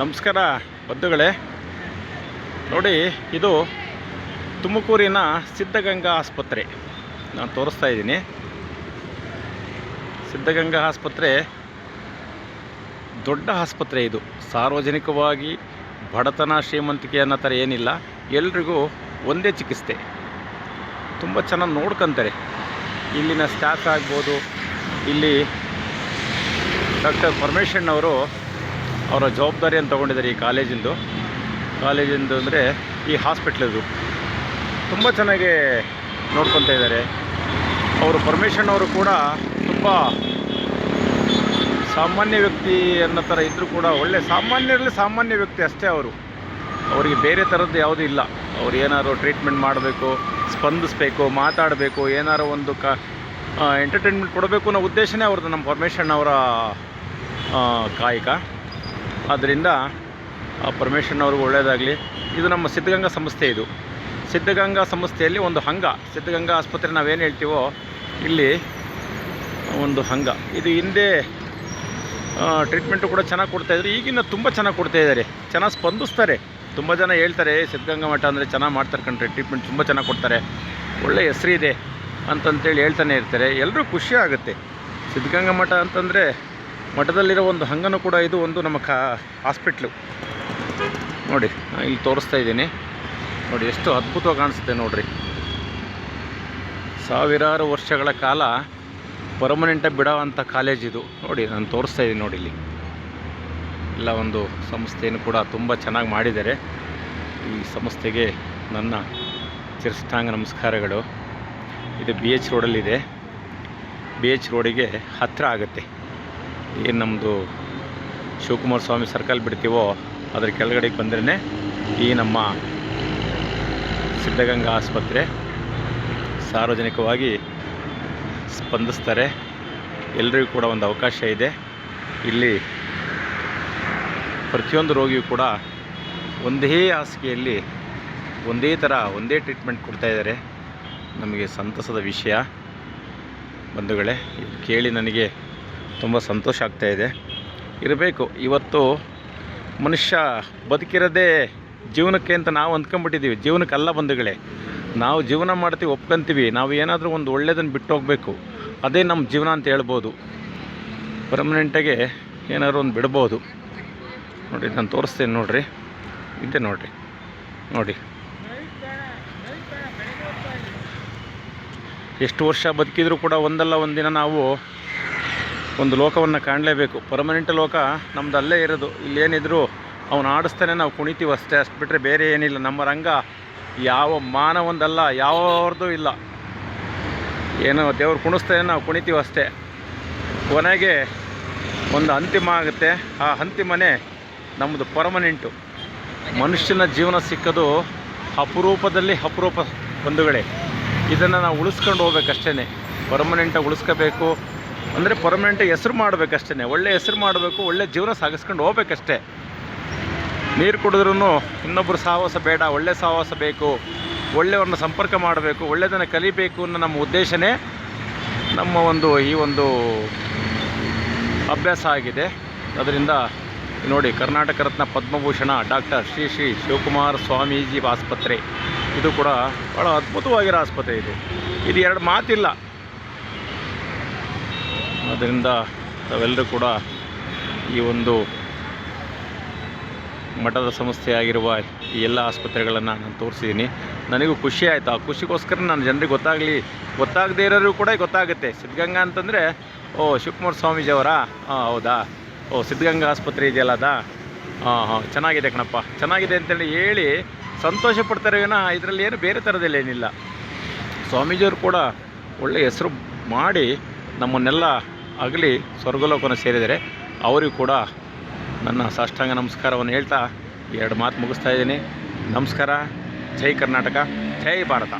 ನಮಸ್ಕಾರ ಬಂಧುಗಳೇ. ನೋಡಿ, ಇದು ತುಮಕೂರಿನ ಸಿದ್ಧಗಂಗಾ ಆಸ್ಪತ್ರೆ ನಾನು ತೋರಿಸ್ತಾ ಇದ್ದೀನಿ. ಸಿದ್ಧಗಂಗಾ ಆಸ್ಪತ್ರೆ ದೊಡ್ಡ ಆಸ್ಪತ್ರೆ. ಇದು ಸಾರ್ವಜನಿಕವಾಗಿ ಬಡತನ ಶ್ರೀಮಂತಿಕೆ ಅನ್ನೋ ಥರ ಏನಿಲ್ಲ, ಎಲ್ರಿಗೂ ಒಂದೇ ಚಿಕಿತ್ಸೆ. ತುಂಬ ಚೆನ್ನಾಗಿ ನೋಡ್ಕೊತಾರೆ. ಇಲ್ಲಿನ ಸ್ಟಾಫ್ ಆಗ್ಬೋದು, ಇಲ್ಲಿ ಡಾಕ್ಟರ್ ಪರಮೇಶಣ್ಣ ಅವರು ಅವರ ಜವಾಬ್ದಾರಿಯನ್ನು ತೊಗೊಂಡಿದ್ದಾರೆ. ಈ ಕಾಲೇಜಿಂದು ಅಂದರೆ ಈ ಹಾಸ್ಪಿಟ್ಲದು ತುಂಬ ಚೆನ್ನಾಗಿ ನೋಡ್ಕೊತಾ ಇದ್ದಾರೆ. ಅವರು ಪರಮೇಶಣ್ಣ ಅವರು ಕೂಡ ತುಂಬ ಸಾಮಾನ್ಯ ವ್ಯಕ್ತಿ ಅನ್ನೋ ಥರ ಇದ್ದರೂ ಕೂಡ ಒಳ್ಳೆ ಸಾಮಾನ್ಯರಲ್ಲಿ ಸಾಮಾನ್ಯ ವ್ಯಕ್ತಿ ಅಷ್ಟೇ. ಅವರಿಗೆ ಬೇರೆ ಥರದ್ದು ಯಾವುದೂ ಇಲ್ಲ. ಅವ್ರು ಏನಾದ್ರು ಟ್ರೀಟ್ಮೆಂಟ್ ಮಾಡಬೇಕು, ಸ್ಪಂದಿಸಬೇಕು, ಮಾತಾಡಬೇಕು, ಏನಾರು ಒಂದು ಎಂಟರ್ಟೈನ್ಮೆಂಟ್ ಕೊಡಬೇಕು ಅನ್ನೋ ಉದ್ದೇಶನೇ ಅವ್ರದ್ದು, ನಮ್ಮ ಪರಮೇಶಣ್ಣ ಅವರ ಕಾಯಕ. ಆದ್ದರಿಂದ ಪರಮೇಶಣ್ಣ ಅವ್ರಿಗೆ ಒಳ್ಳೆಯದಾಗಲಿ. ಇದು ನಮ್ಮ ಸಿದ್ಧಗಂಗಾ ಸಂಸ್ಥೆ. ಇದು ಸಿದ್ಧಗಂಗಾ ಸಂಸ್ಥೆಯಲ್ಲಿ ಒಂದು ಅಂಗ. ಸಿದ್ಧಗಂಗಾ ಆಸ್ಪತ್ರೆ ನಾವೇನು ಹೇಳ್ತೀವೋ ಇಲ್ಲಿ ಒಂದು ಅಂಗ. ಇದು ಹಿಂದೆ ಟ್ರೀಟ್ಮೆಂಟು ಕೂಡ ಚೆನ್ನಾಗಿ ಕೊಡ್ತಾಯಿದ್ರು, ಈಗಿನ ತುಂಬ ಚೆನ್ನಾಗಿ ಕೊಡ್ತಾಯಿದ್ದಾರೆ, ಚೆನ್ನಾಗಿ ಸ್ಪಂದಿಸ್ತಾರೆ. ತುಂಬ ಜನ ಹೇಳ್ತಾರೆ ಸಿದ್ಧಗಂಗಾ ಮಠ ಅಂದರೆ ಚೆನ್ನಾಗಿ ಮಾಡ್ತಾರೆ ಕಣ್ರಿ, ಟ್ರೀಟ್ಮೆಂಟ್ ತುಂಬ ಚೆನ್ನಾಗಿ ಕೊಡ್ತಾರೆ, ಒಳ್ಳೆಯ ಹೆಸರಿದೆ ಅಂತಂತೇಳಿ ಹೇಳ್ತಾನೆ ಇರ್ತಾರೆ. ಎಲ್ಲರೂ ಖುಷಿ ಆಗುತ್ತೆ. ಸಿದ್ಧಗಂಗಾ ಮಠ ಅಂತಂದರೆ ಮಠದಲ್ಲಿರೋ ಒಂದು ಅಂಗನೂ ಕೂಡ ಇದು ಒಂದು ನಮ್ಮ ಹಾಸ್ಪಿಟ್ಲು. ನೋಡಿ, ಇಲ್ಲಿ ತೋರಿಸ್ತಾ ಇದ್ದೀನಿ. ನೋಡಿ ಎಷ್ಟು ಅದ್ಭುತವಾಗಿ ಕಾಣಿಸುತ್ತೆ ನೋಡಿರಿ. ಸಾವಿರಾರು ವರ್ಷಗಳ ಕಾಲ ಪರ್ಮನೆಂಟಾಗಿ ಬಿಡೋ ಅಂಥ ಕಾಲೇಜ್ ಇದು. ನೋಡಿ, ನಾನು ತೋರಿಸ್ತಾ ಇದ್ದೀನಿ. ನೋಡಿ, ಇಲ್ಲಿ ಎಲ್ಲ ಒಂದು ಸಂಸ್ಥೆಯನ್ನು ಕೂಡ ತುಂಬ ಚೆನ್ನಾಗಿ ಮಾಡಿದ್ದಾರೆ. ಈ ಸಂಸ್ಥೆಗೆ ನನ್ನ ಚಿರಷ್ಟಾಂಗ ನಮಸ್ಕಾರಗಳು. ಇದು BH ರೋಡಲ್ಲಿದೆ. BH ರೋಡಿಗೆ ಹತ್ತಿರ ಆಗುತ್ತೆ. ಏನು ನಮ್ಮದು ಶಿವಕುಮಾರ ಸ್ವಾಮಿ ಸರ್ಕಲ್ ಬಿಡ್ತೀವೋ ಅದರ ಕೆಳಗಡೆಗೆ ಬಂದ್ರೇ ಈ ನಮ್ಮ ಸಿದ್ಧಗಂಗಾ ಆಸ್ಪತ್ರೆ. ಸಾರ್ವಜನಿಕವಾಗಿ ಸ್ಪಂದಿಸ್ತಾರೆ. ಎಲ್ಲರಿಗೂ ಕೂಡ ಒಂದು ಅವಕಾಶ ಇದೆ. ಇಲ್ಲಿ ಪ್ರತಿಯೊಂದು ರೋಗಿಯೂ ಕೂಡ ಒಂದೇ ಹಾಸಿಗೆಯಲ್ಲಿ ಒಂದೇ ಥರ ಒಂದೇ ಟ್ರೀಟ್ಮೆಂಟ್ ಕೊಡ್ತಾಯಿದ್ದಾರೆ. ನಮಗೆ ಸಂತಸದ ವಿಷಯ ಬಂಧುಗಳೇ. ಇದು ಕೇಳಿ ನನಗೆ ತುಂಬ ಸಂತೋಷ ಆಗ್ತಾಯಿದೆ. ಇರಬೇಕು. ಇವತ್ತು ಮನುಷ್ಯ ಬದುಕಿರೋದೇ ಜೀವನಕ್ಕೆ ಅಂತ ನಾವು ಅಂದ್ಕೊಂಬಿಟ್ಟಿದ್ದೀವಿ. ಜೀವನಕ್ಕಲ್ಲ ಬಂಧುಗಳೇ. ನಾವು ಜೀವನ ಮಾಡ್ತೀವಿ, ಒಪ್ಕೊಂತೀವಿ. ನಾವು ಏನಾದರೂ ಒಂದು ಒಳ್ಳೆಯದನ್ನು ಬಿಟ್ಟು ಹೋಗಬೇಕು, ಅದೇ ನಮ್ಮ ಜೀವನ ಅಂತ ಹೇಳ್ಬೋದು. ಪರ್ಮನೆಂಟಾಗೆ ಏನಾದ್ರು ಒಂದು ಬಿಡ್ಬೋದು. ನೋಡಿ, ನಾನು ತೋರಿಸ್ತೇನೆ ನೋಡಿರಿ. ಇದೆ ನೋಡಿರಿ. ನೋಡಿ, ಎಷ್ಟು ವರ್ಷ ಬದುಕಿದರೂ ಕೂಡ ಒಂದಲ್ಲ ಒಂದಿನ ನಾವು ಒಂದು ಲೋಕವನ್ನು ಕಾಣಲೇಬೇಕು. ಪರ್ಮನೆಂಟ್ ಲೋಕ ನಮ್ದು ಅಲ್ಲೇ ಇರೋದು. ಇಲ್ಲೇನಿದ್ರು ಅವನು ಆಡಿಸ್ತಾನೆ, ನಾವು ಕುಣಿತೀವಿ ಅಷ್ಟೇ. ಅಷ್ಟು ಬಿಟ್ಟರೆ ಬೇರೆ ಏನಿಲ್ಲ. ನಮ್ಮ ರಂಗ ಯಾವ ಮಾನವೊಂದಲ್ಲ, ಯಾವ್ದು ಇಲ್ಲ. ಏನೋ ದೇವ್ರು ಕುಣಿಸ್ತಾನೆ, ನಾವು ಕುಣಿತೀವಿ ಅಷ್ಟೇ. ಕೊನೆಗೆ ಒಂದು ಅಂತಿಮ ಆಗುತ್ತೆ. ಆ ಅಂತಿಮನೇ ನಮ್ಮದು ಪರ್ಮನೆಂಟು. ಮನುಷ್ಯನ ಜೀವನ ಸಿಕ್ಕೋದು ಅಪರೂಪದಲ್ಲಿ ಅಪರೂಪ ಬಂಧುಗಳೇ. ಇದನ್ನು ನಾವು ಉಳಿಸ್ಕೊಂಡು ಹೋಗ್ಬೇಕಷ್ಟೇ. ಪರ್ಮನೆಂಟಾಗಿ ಉಳಿಸ್ಕೋಬೇಕು ಅಂದರೆ ಪರ್ಮನೆಂಟಾಗಿ ಹೆಸರು ಮಾಡಬೇಕಷ್ಟೇ. ಒಳ್ಳೆಯ ಹೆಸರು ಮಾಡಬೇಕು, ಒಳ್ಳೆಯ ಜೀವನ ಸಾಗಿಸ್ಕೊಂಡು ಹೋಗ್ಬೇಕಷ್ಟೇ. ನೀರು ಕುಡಿದ್ರೂ ಇನ್ನೊಬ್ಬರು ಸಹವಾಸ ಬೇಡ, ಒಳ್ಳೆಯ ಸಹವಾಸ ಬೇಕು, ಒಳ್ಳೆಯವ್ರನ್ನ ಸಂಪರ್ಕ ಮಾಡಬೇಕು, ಒಳ್ಳೆಯದನ್ನು ಕಲಿಬೇಕು ಅನ್ನೋ ನಮ್ಮ ಉದ್ದೇಶನೇ ನಮ್ಮ ಈ ಒಂದು ಅಭ್ಯಾಸ ಆಗಿದೆ. ಅದರಿಂದ ನೋಡಿ, ಕರ್ನಾಟಕ ರತ್ನ ಪದ್ಮಭೂಷಣ ಡಾಕ್ಟರ್ ಶ್ರೀ ಶಿವಕುಮಾರ ಸ್ವಾಮೀಜಿ ಆಸ್ಪತ್ರೆ. ಇದು ಕೂಡ ಭಾಳ ಅದ್ಭುತವಾಗಿರೋ ಆಸ್ಪತ್ರೆ. ಇದು ಎರಡು ಮಾತಿಲ್ಲ. ಅದರಿಂದ ತಾವೆಲ್ಲರೂ ಕೂಡ ಈ ಒಂದು ಮಠದ ಸಂಸ್ಥೆಯಾಗಿರುವ ಈ ಎಲ್ಲ ಆಸ್ಪತ್ರೆಗಳನ್ನು ನಾನು ತೋರಿಸಿದ್ದೀನಿ. ನನಗೂ ಖುಷಿ ಆಯಿತು. ಆ ಖುಷಿಗೋಸ್ಕರ ನಾನು ಜನರಿಗೆ ಗೊತ್ತಾಗದೇ ಇರೋರು ಕೂಡ ಗೊತ್ತಾಗುತ್ತೆ. ಸಿದ್ಧಗಂಗಾ ಅಂತಂದರೆ ಶಿವಕುಮಾರ ಸ್ವಾಮೀಜಿಯವರಾ? ಹೌದಾ, ಸಿದ್ಧಗಂಗಾ ಆಸ್ಪತ್ರೆ ಇದೆಯಲ್ಲ ಅದಾ? ಹಾಂ, ಚೆನ್ನಾಗಿದೆ ಕಣಪ್ಪ, ಚೆನ್ನಾಗಿದೆ ಅಂತೇಳಿ ಹೇಳಿ ಸಂತೋಷ ಪಡ್ತಾರೆ. ಇದರಲ್ಲಿ ಏನು ಬೇರೆ ಥರದಲ್ಲೇನಿಲ್ಲ. ಸ್ವಾಮೀಜಿಯವರು ಕೂಡ ಒಳ್ಳೆಯ ಹೆಸರು ಮಾಡಿ ನಮ್ಮನ್ನೆಲ್ಲ ಆಗಲಿ ಸ್ವರ್ಗಲೋಕನ ಸೇರಿದರೆ ಅವರಿಗೂ ಕೂಡ ನನ್ನ ಸಾಷ್ಟಾಂಗ ನಮಸ್ಕಾರವನ್ನು ಹೇಳ್ತಾ ಎರಡು ಮಾತು ಮುಗಿಸ್ತಾ ಇದ್ದೀನಿ. ನಮಸ್ಕಾರ. ಜೈ ಕರ್ನಾಟಕ, ಜೈ ಭಾರತ.